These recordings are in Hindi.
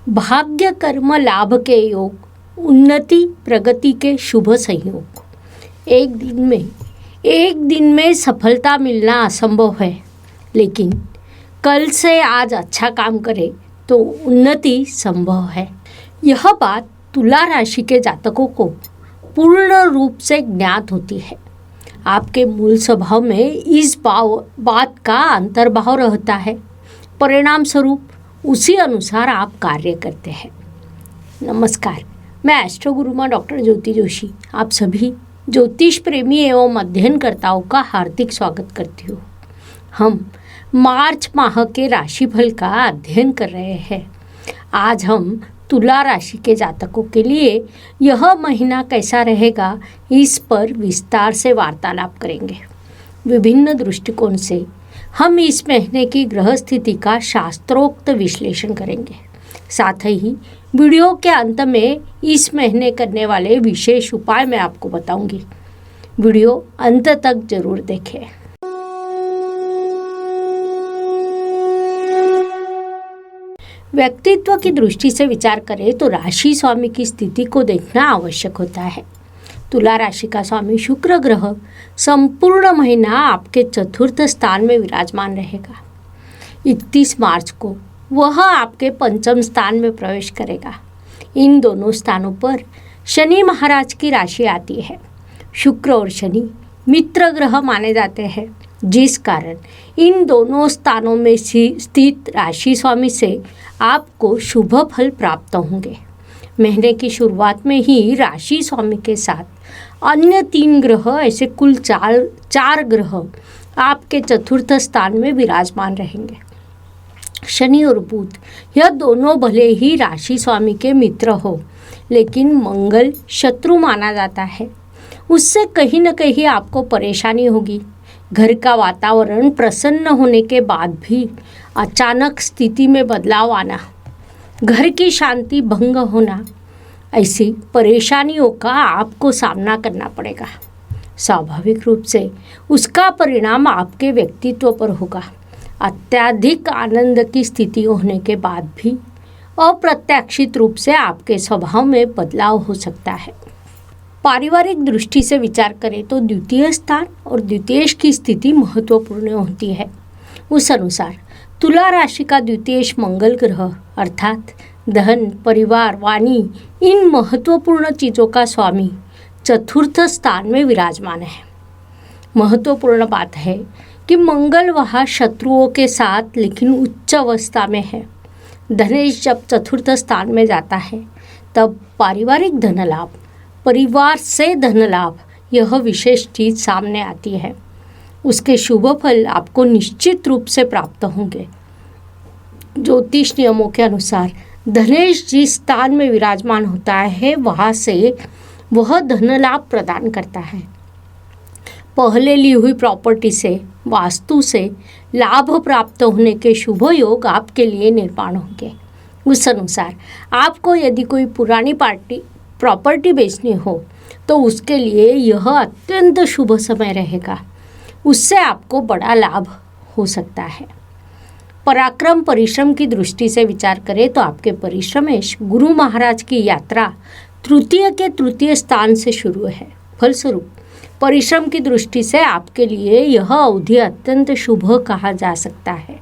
भाग्य कर्म लाभ के योग, उन्नति प्रगति के शुभ संयोग। एक दिन में सफलता मिलना असंभव है, लेकिन कल से आज अच्छा काम करें तो उन्नति संभव है। यह बात तुला राशि के जातकों को पूर्ण रूप से ज्ञात होती है। आपके मूल स्वभाव में इस बात का अंतर्भाव रहता है, परिणाम स्वरूप उसी अनुसार आप कार्य करते हैं। नमस्कार, मैं एस्ट्रो गुरुमा डॉक्टर ज्योति जोशी आप सभी ज्योतिष प्रेमी एवं अध्ययनकर्ताओं का हार्दिक स्वागत करती हूँ। हम मार्च माह के राशिफल का अध्ययन कर रहे हैं। आज हम तुला राशि के जातकों के लिए यह महीना कैसा रहेगा, इस पर विस्तार से वार्तालाप करेंगे। विभिन्न दृष्टिकोण से हम इस महीने की ग्रह स्थिति का शास्त्रोक्त विश्लेषण करेंगे। साथ ही वीडियो के अंत में इस महीने करने वाले विशेष उपाय मैं आपको बताऊंगी। वीडियो अंत तक जरूर देखें। व्यक्तित्व की दृष्टि से विचार करें तो राशि स्वामी की स्थिति को देखना आवश्यक होता है। तुला राशि का स्वामी शुक्र ग्रह संपूर्ण महीना आपके चतुर्थ स्थान में विराजमान रहेगा। 31 मार्च को वह आपके पंचम स्थान में प्रवेश करेगा। इन दोनों स्थानों पर शनि महाराज की राशि आती है। शुक्र और शनि मित्र ग्रह माने जाते हैं, जिस कारण इन दोनों स्थानों में स्थित राशि स्वामी से आपको शुभ फल प्राप्त होंगे। महीने की शुरुआत में ही राशि स्वामी के साथ अन्य 3 ग्रह, ऐसे कुल चार ग्रह आपके चतुर्थ स्थान में विराजमान रहेंगे। शनि और बुध यह दोनों भले ही राशि स्वामी के मित्र हो, लेकिन मंगल शत्रु माना जाता है। उससे कहीं न कहीं आपको परेशानी होगी। घर का वातावरण प्रसन्न होने के बाद भी अचानक स्थिति में बदलाव आना, घर की शांति भंग होना, ऐसी परेशानियों का आपको सामना करना पड़ेगा। स्वाभाविक रूप से उसका परिणाम आपके व्यक्तित्व पर होगा। अत्यधिक आनंद की स्थिति होने के बाद भी अप्रत्याशित रूप से आपके स्वभाव में बदलाव हो सकता है। पारिवारिक दृष्टि से विचार करें तो द्वितीय स्थान और द्वितीयेश की स्थिति महत्वपूर्ण होती है। उस अनुसार तुला राशि का द्वितीयेश मंगल ग्रह अर्थात धन, परिवार, वाणी, इन महत्वपूर्ण चीज़ों का स्वामी चतुर्थ स्थान में विराजमान है। महत्वपूर्ण बात है कि मंगल वहाँ शत्रुओं के साथ लेकिन उच्च अवस्था में है। धनेश जब चतुर्थ स्थान में जाता है तब पारिवारिक धन लाभ, परिवार से धन लाभ, यह विशेष चीज सामने आती है। उसके शुभ फल आपको निश्चित रूप से प्राप्त होंगे। ज्योतिष नियमों के अनुसार धनेश जिस स्थान में विराजमान होता है वहाँ से वह धन लाभ प्रदान करता है। पहले ली हुई प्रॉपर्टी से, वास्तु से लाभ प्राप्त होने के शुभ योग आपके लिए निर्माण होंगे। उस अनुसार आपको यदि कोई पुरानी प्रॉपर्टी बेचनी हो तो उसके लिए यह अत्यंत शुभ समय रहेगा। उससे आपको बड़ा लाभ हो सकता है। पराक्रम परिश्रम की दृष्टि से विचार करें तो आपके परिश्रमेश गुरु महाराज की यात्रा तृतीय के तृतीय स्थान से शुरू है। फलस्वरूप परिश्रम की दृष्टि से आपके लिए यह अवधि अत्यंत शुभ कहा जा सकता है।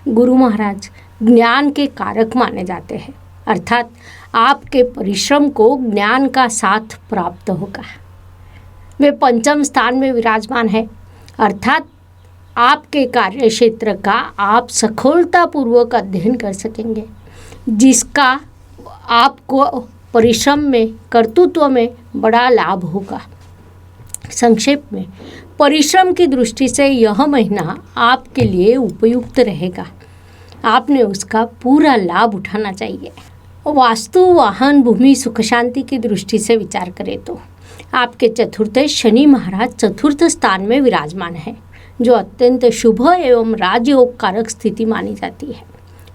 गुरु महाराज ज्ञान के कारक माने जाते हैं, अर्थात आपके परिश्रम को ज्ञान का साथ प्राप्त होगा। वे पंचम स्थान में विराजमान है, अर्थात आपके कार्य क्षेत्र का आप सफलतापूर्वक अध्ययन कर सकेंगे, जिसका आपको परिश्रम में, कर्तृत्व में बड़ा लाभ होगा। संक्षेप में परिश्रम की दृष्टि से यह महीना आपके लिए उपयुक्त रहेगा। आपने उसका पूरा लाभ उठाना चाहिए। वास्तु, वाहन, भूमि, सुख शांति की दृष्टि से विचार करें तो आपके चतुर्थ शनि महाराज चतुर्थ स्थान में विराजमान है, जो अत्यंत शुभ एवं राजयोग कारक स्थिति मानी जाती है।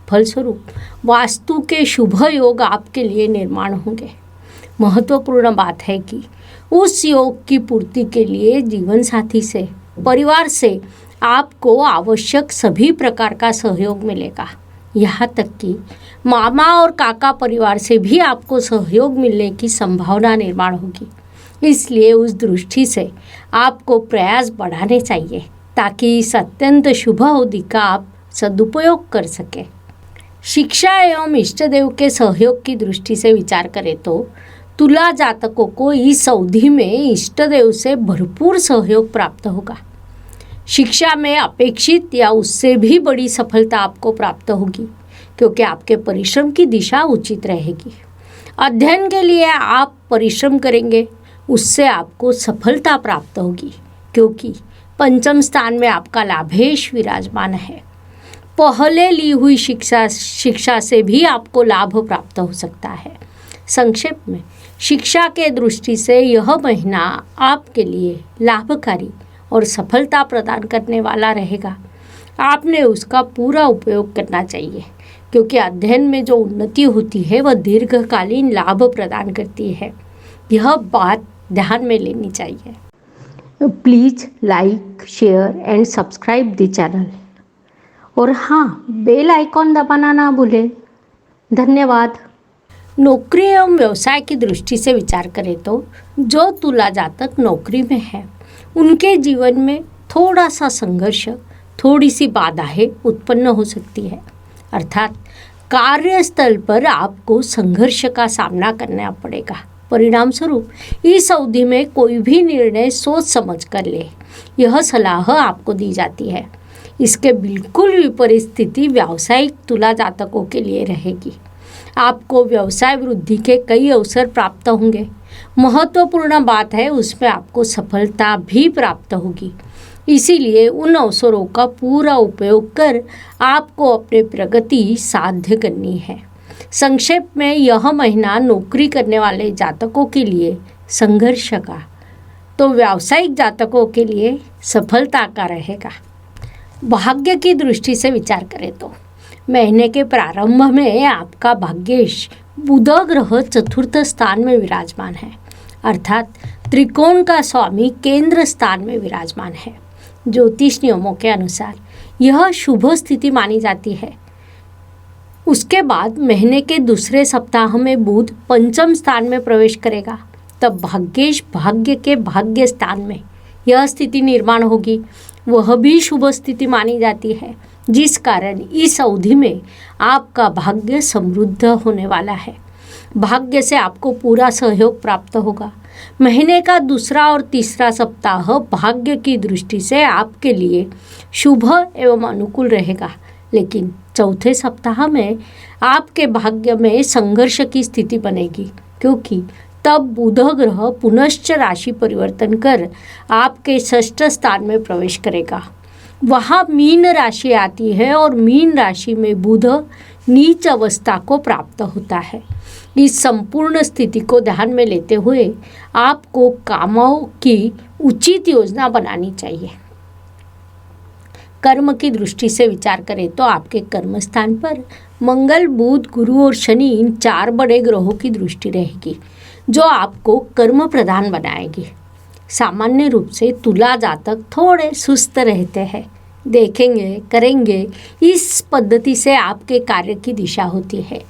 फलस्वरूप वास्तु के शुभ योग आपके लिए निर्माण होंगे। महत्वपूर्ण बात है कि उस योग की पूर्ति के लिए जीवन साथी से, परिवार से आपको आवश्यक सभी प्रकार का सहयोग मिलेगा। यहाँ तक कि मामा और काका परिवार से भी आपको सहयोग मिलने की संभावना निर्माण होगी। इसलिए उस दृष्टि से आपको प्रयास बढ़ाने चाहिए ताकि इस अत्यंत शुभ अवधि का आप सदुपयोग कर सकें। शिक्षा एवं इष्ट देव के सहयोग की दृष्टि से विचार करें तो तुला जातकों को इस अवधि में इष्ट देव से भरपूर सहयोग प्राप्त होगा। शिक्षा में अपेक्षित या उससे भी बड़ी सफलता आपको प्राप्त होगी क्योंकि आपके परिश्रम की दिशा उचित रहेगी। अध्ययन के लिए आप परिश्रम करेंगे, उससे आपको सफलता प्राप्त होगी क्योंकि पंचम स्थान में आपका लाभेश विराजमान है। पहले ली हुई शिक्षा से भी आपको लाभ प्राप्त हो सकता है। संक्षेप में शिक्षा के दृष्टि से यह महीना आपके लिए लाभकारी और सफलता प्रदान करने वाला रहेगा। आपने उसका पूरा उपयोग करना चाहिए क्योंकि अध्ययन में जो उन्नति होती है वह दीर्घकालीन लाभ प्रदान करती है। यह बात ध्यान में लेनी चाहिए। Please like, share and subscribe the channel और हाँ, बेल आइकॉन दबाना ना भूलें। धन्यवाद। नौकरी एवं व्यवसाय की दृष्टि से विचार करें तो जो तुला जातक नौकरी में है उनके जीवन में थोड़ा सा संघर्ष, थोड़ी सी बाधाएं उत्पन्न हो सकती है। अर्थात कार्यस्थल पर आपको संघर्ष का सामना करना पड़ेगा। परिणाम स्वरूप इस अवधि में कोई भी निर्णय सोच समझ कर ले, यह सलाह आपको दी जाती है। इसके बिल्कुल विपरीत स्थिति व्यावसायिक तुला जातकों के लिए रहेगी। आपको व्यवसाय वृद्धि के कई अवसर प्राप्त होंगे। महत्वपूर्ण बात है उसमें आपको सफलता भी प्राप्त होगी। इसीलिए उन अवसरों का पूरा उपयोग कर आपको अपनी प्रगति साध्य करनी है। संक्षेप में यह महीना नौकरी करने वाले जातकों के लिए संघर्ष का, तो व्यावसायिक जातकों के लिए सफलता का रहेगा। भाग्य की दृष्टि से विचार करें तो महीने के प्रारंभ में आपका भाग्येश बुध ग्रह चतुर्थ स्थान में विराजमान है, अर्थात त्रिकोण का स्वामी केंद्र स्थान में विराजमान है। ज्योतिष नियमों के अनुसार यह शुभ स्थिति मानी जाती है। उसके बाद महीने के दूसरे सप्ताह में बुध पंचम स्थान में प्रवेश करेगा, तब भाग्येश भाग्य के भाग्य स्थान में यह स्थिति निर्माण होगी। वह भी शुभ स्थिति मानी जाती है, जिस कारण इस अवधि में आपका भाग्य समृद्ध होने वाला है। भाग्य से आपको पूरा सहयोग प्राप्त होगा। महीने का दूसरा और तीसरा सप्ताह भाग्य की दृष्टि से आपके लिए शुभ एवं अनुकूल रहेगा, लेकिन चौथे सप्ताह में आपके भाग्य में संघर्ष की स्थिति बनेगी क्योंकि तब बुध ग्रह पुनश्च राशि परिवर्तन कर आपके षष्ठ स्थान में प्रवेश करेगा। वहाँ मीन राशि आती है और मीन राशि में बुध नीच अवस्था को प्राप्त होता है। इस संपूर्ण स्थिति को ध्यान में लेते हुए आपको कामों की उचित योजना बनानी चाहिए। कर्म की दृष्टि से विचार करें तो आपके कर्म स्थान पर मंगल, बुध, गुरु और शनि इन 4 बड़े ग्रहों की दृष्टि रहेगी जो आपको कर्म प्रधान बनाएगी। सामान्य रूप से तुला जातक थोड़े सुस्त रहते हैं। देखेंगे, करेंगे, इस पद्धति से आपके कार्य की दिशा होती है,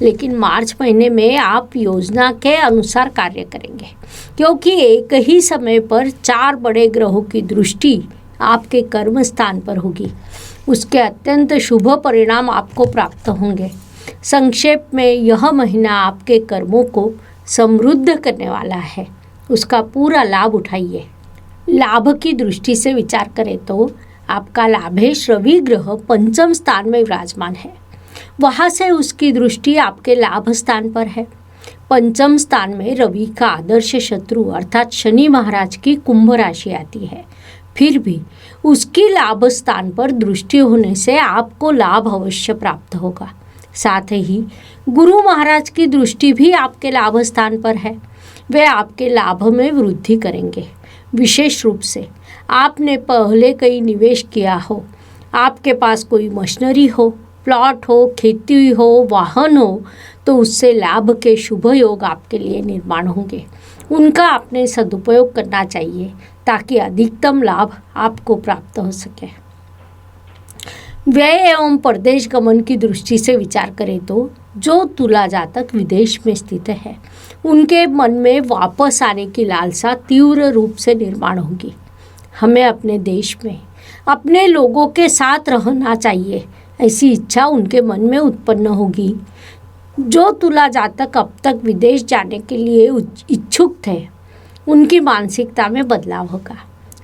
लेकिन मार्च महीने में आप योजना के अनुसार कार्य करेंगे क्योंकि एक ही समय पर 4 बड़े ग्रहों की दृष्टि आपके कर्म स्थान पर होगी। उसके अत्यंत शुभ परिणाम आपको प्राप्त होंगे। संक्षेप में यह महीना आपके कर्मों को समृद्ध करने वाला है, उसका पूरा लाभ उठाइए। लाभ की दृष्टि से विचार करें तो आपका लाभेश रवि ग्रह पंचम स्थान में विराजमान है। वहाँ से उसकी दृष्टि आपके लाभ स्थान पर है। पंचम स्थान में रवि का आदर्श शत्रु अर्थात शनि महाराज की कुंभ राशि आती है। फिर भी उसकी लाभ स्थान पर दृष्टि होने से आपको लाभ अवश्य प्राप्त होगा। साथ ही गुरु महाराज की दृष्टि भी आपके लाभ स्थान पर है। वे आपके लाभ में वृद्धि करेंगे। विशेष रूप से आपने पहले कहीं निवेश किया हो, आपके पास कोई मशीनरी हो, प्लॉट हो, खेती हो, वाहन हो, तो उससे लाभ के शुभ योग आपके लिए निर्माण होंगे। उनका आपने सदुपयोग करना चाहिए ताकि अधिकतम लाभ आपको प्राप्त हो सके। व्यय एवं परदेश गमन की दृष्टि से विचार करें तो जो तुला जातक विदेश में स्थित है उनके मन में वापस आने की लालसा तीव्र रूप से निर्माण होगी। हमें अपने देश में अपने लोगों के साथ रहना चाहिए, ऐसी इच्छा उनके मन में उत्पन्न होगी। जो तुला जातक अब तक विदेश जाने के लिए इच्छुक थे उनकी मानसिकता में बदलाव होगा,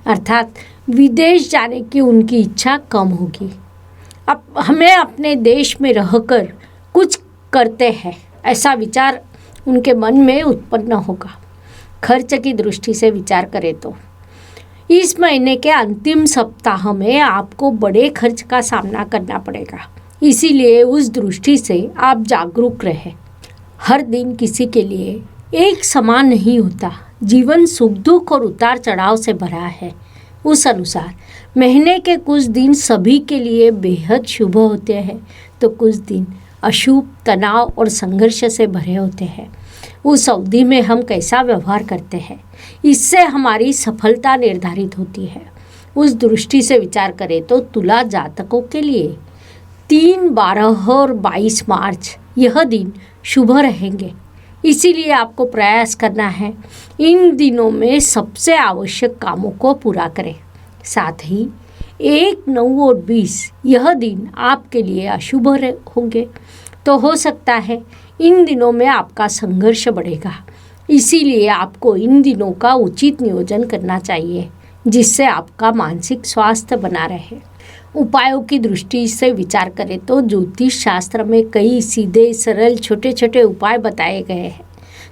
अर्थात विदेश जाने की उनकी इच्छा कम होगी। अब हमें अपने देश में रहकर कुछ करते हैं ऐसा विचार उनके मन में उत्पन्न होगा। खर्च की दृष्टि से विचार करें तो इस महीने के अंतिम सप्ताह में आपको बड़े खर्च का सामना करना पड़ेगा, इसीलिए उस दृष्टि से आप जागरूक रहें। हर दिन किसी के लिए एक समान नहीं होता, जीवन सुख दुख और उतार चढ़ाव से भरा है। उस अनुसार महीने के कुछ दिन सभी के लिए बेहद शुभ होते हैं तो कुछ दिन अशुभ, तनाव और संघर्ष से भरे होते हैं। उस अवधि में हम कैसा व्यवहार करते हैं इससे हमारी सफलता निर्धारित होती है। उस दृष्टि से विचार करें तो तुला जातकों के लिए 3, 12 और 22 मार्च यह दिन शुभ रहेंगे, इसीलिए आपको प्रयास करना है इन दिनों में सबसे आवश्यक कामों को पूरा करें। साथ ही 1, 9 और 20 यह दिन आपके लिए अशुभ होंगे, तो हो सकता है इन दिनों में आपका संघर्ष बढ़ेगा, इसीलिए आपको इन दिनों का उचित नियोजन करना चाहिए जिससे आपका मानसिक स्वास्थ्य बना रहे। उपायों की दृष्टि से विचार करें तो ज्योतिष शास्त्र में कई सीधे सरल छोटे छोटे उपाय बताए गए हैं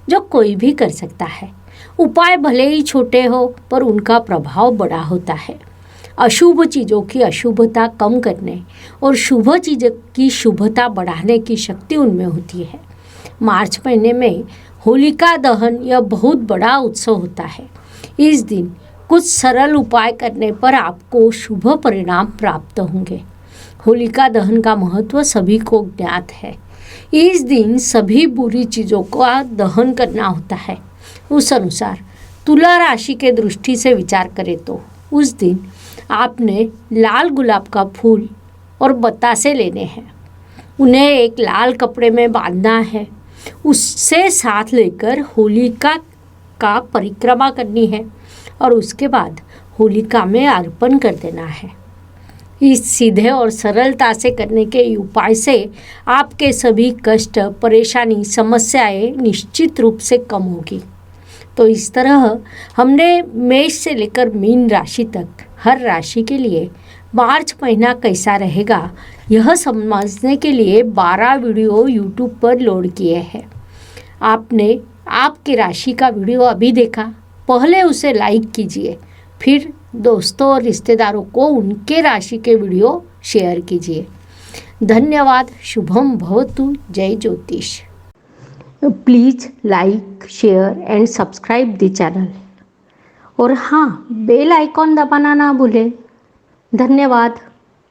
जो कोई भी कर सकता है। उपाय भले ही छोटे हो पर उनका प्रभाव बड़ा होता है। अशुभ चीज़ों की अशुभता कम करने और शुभ चीज़ों की शुभता बढ़ाने की शक्ति उनमें होती है। मार्च महीने में होलिका दहन यह बहुत बड़ा उत्सव होता है। इस दिन कुछ सरल उपाय करने पर आपको शुभ परिणाम प्राप्त होंगे। होलिका दहन का महत्व सभी को ज्ञात है। इस दिन सभी बुरी चीज़ों का दहन करना होता है। उस अनुसार तुला राशि के दृष्टि से विचार करें तो उस दिन आपने लाल गुलाब का फूल और बतासे लेने हैं, उन्हें एक लाल कपड़े में बांधना है, उससे साथ लेकर होलिका का परिक्रमा करनी है और उसके बाद होलिका में अर्पण कर देना है। इस सीधे और सरलता से करने के उपाय से आपके सभी कष्ट, परेशानी, समस्याएं निश्चित रूप से कम होगी। तो इस तरह हमने मेष से लेकर मीन राशि तक हर राशि के लिए मार्च महीना कैसा रहेगा यह समझने के लिए 12 वीडियो यूट्यूब पर लोड किए हैं। आपने आपकी राशि का वीडियो अभी देखा, पहले उसे लाइक कीजिए, फिर दोस्तों और रिश्तेदारों को उनके राशि के वीडियो शेयर कीजिए। धन्यवाद। शुभम भवतु। जय ज्योतिष। Please like, share and subscribe the channel और हाँ, बेल आइकॉन दबाना ना भूलें। धन्यवाद।